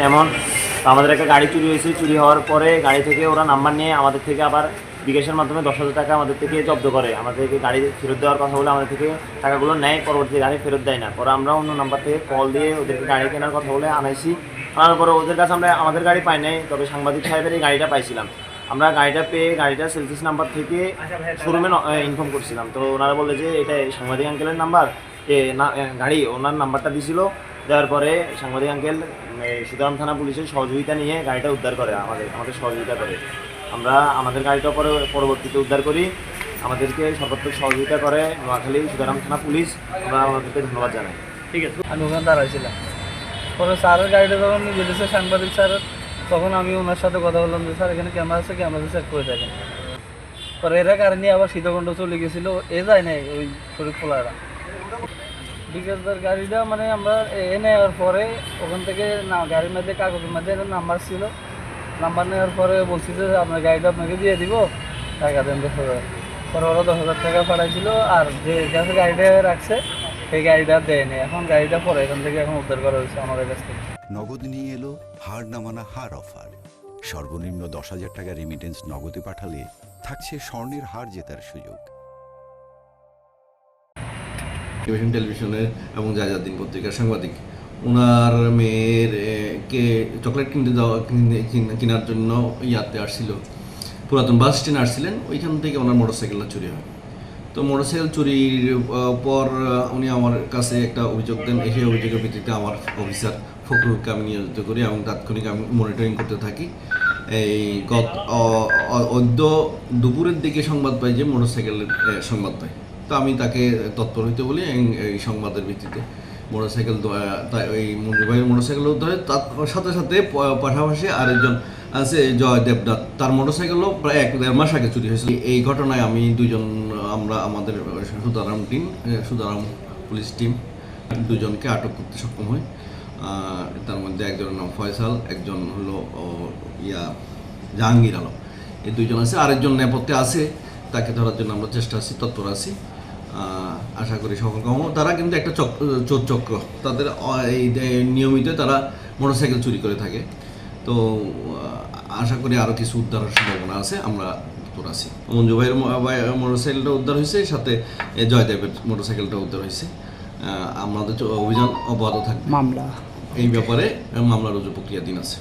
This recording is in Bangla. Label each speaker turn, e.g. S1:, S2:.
S1: এমন আমাদের একটা গাড়ি চুরি হয়েছে, চুরি হওয়ার পরে গাড়ি থেকে ওরা নাম্বার নিয়ে আমাদের থেকে আবার বিকাশের মাধ্যমে 10,000 টাকা আমাদের থেকে জব্দ করে, আমাদেরকে গাড়ি ফেরত দেওয়ার কথা বলে আমাদের থেকে টাকাগুলো নেয়, পরবর্তী গাড়ি ফেরত দেয় না। পরে আমরা অন্য নাম্বার থেকে কল দিয়ে ওদেরকে গাড়ি কেনার কথা বলে আনাইছি। আনার পরে ওদের কাছে আমরা আমাদের গাড়ি পাই নাই, তবে সাংবাদিক সাহেবের এই গাড়িটা পাইছিলাম। আমরা গাড়িটা পেয়ে গাড়িটা সেলফিস নাম্বার থেকে শোরুমে ইনফর্ম করছিলাম। তো ওনারা বলে যে এটা সাংবাদিক আঙ্কেলের নাম্বার, গাড়ি ওনার নাম্বারটা দিয়েছিল। দেওয়ার পরে সাংবাদিক আঙ্কেল সুদারাম থানা পুলিশের সহযোগিতা নিয়ে গাড়িটা উদ্ধার করে, আমাদের সহযোগিতা করে। আমরা আমাদের গাড়িটা পরবর্তীতে উদ্ধার করি, আমাদেরকে সর্বাত্মক সহযোগিতা করে নোয়াখালী সুদারাম থানা পুলিশ। আমরা আমাদেরকে ধন্যবাদ জানাই।
S2: ঠিক আছে, আমি ওখানে দাঁড়াইছিলাম। পরে স্যারের গাড়িটা যখন নিয়ে যেতেছে সাংবাদিক স্যার, তখন আমি ওনার সাথে কথা বললাম যে স্যার এখানে ক্যামেরা আছে, ক্যামেরা চেক করে থাকেন। পরে এরা গাড়ি নিয়ে আবার সীতাকুণ্ড চলে গেছিলো, এ যায় নাই ওই শরীর খোলারা। বিকাশদার গাড়িটা মানে আমরা নেওয়ার পরে ওখান থেকে না গাড়ির মধ্যে কাগজের মধ্যে নাম্বার ছিল, নাম্বার নেওয়ার পরে বলছি যে আপনার গাড়িটা আপনাকে দিয়ে দিব, টাকা দেন 10,000। পরে ওরা 10,000 টাকা পাঠাইছিল, আর যে কাছে গাড়িটা রাখছে সেই গাড়িটা দেয়নি। এখন গাড়িটা পরে এখান থেকে এখন উদ্ধার করা হয়েছে আমাদের কাছ থেকে।
S3: নগদ নিয়ে এলো হার নামানা হার অফার। সর্বনিম্ন 10,000 টাকা রেমিটেন্স নগদে পাঠালে থাকছে স্বর্ণের হার জেতার সুযোগ।
S4: টেলিভিশনের এবং জায়জাদ্দিন পত্রিকার সাংবাদিক, ওনার মেয়ের কে চকলেট কেনার জন্য ইয়াতে আসছিল, পুরাতন বাস স্ট্যান্ড আসছিলেন। ওইখান থেকে ওনার মোটরসাইকেলটা চুরি হয়। তো মোটরসাইকেল চুরির পর উনি আমার কাছে একটা অভিযোগ দেন। সেই অভিযোগের ভিত্তিতে আমার অফিসার ফখরুলকে আমি নিয়োজিত করি এবং তাৎক্ষণিক আমি মনিটরিং করতে থাকি। এই অদ্য দুপুরের দিকে সংবাদ পাই যে মোটরসাইকেলের সংবাদ পাই। তো আমি তাকে তৎপর হইতে বলি, এই সংবাদের ভিত্তিতে মোটরসাইকেল ওই মঞ্জু ভাইয়ের মোটরসাইকেল উদ্ধার হয়। তার সাথে সাথে পাশাপাশি আরেকজন আছে জয় দেবনাথ, তার মোটরসাইকেলও প্রায় 1-1.5 মাস আগে চুরি হয়েছিল। এই ঘটনায় আমরা আমাদের সুদারাম পুলিশ টিম দুজনকে আটক করতে সক্ষম হই। তার মধ্যে একজনের নাম ফয়সাল, একজন হলো জাহাঙ্গীর আলম। এই দুইজন আছে, আরেকজন নেপথ্যে আছে, তাকে ধরার জন্য আমরা তৎপর আছি। আশা করি সফল হব। তারা কিন্তু একটা চোর চক্র, তাদের এই নিয়মিত তারা মোটরসাইকেল চুরি করে থাকে। তো আশা করি আরও কিছু উদ্ধারের সম্ভাবনা আছে, আমরা তৎপর আছি। মঞ্জু ভাইয়ের মোটরসাইকেলটা উদ্ধার হয়েছে, সাথে জয়দেবের মোটরসাইকেলটা উদ্ধার হয়েছে। আমাদের অভিযান অব্যাহত থাকবে।
S2: মামলা
S4: এই ব্যাপারে মামলা রুজু প্রক্রিয়াধীন আছে।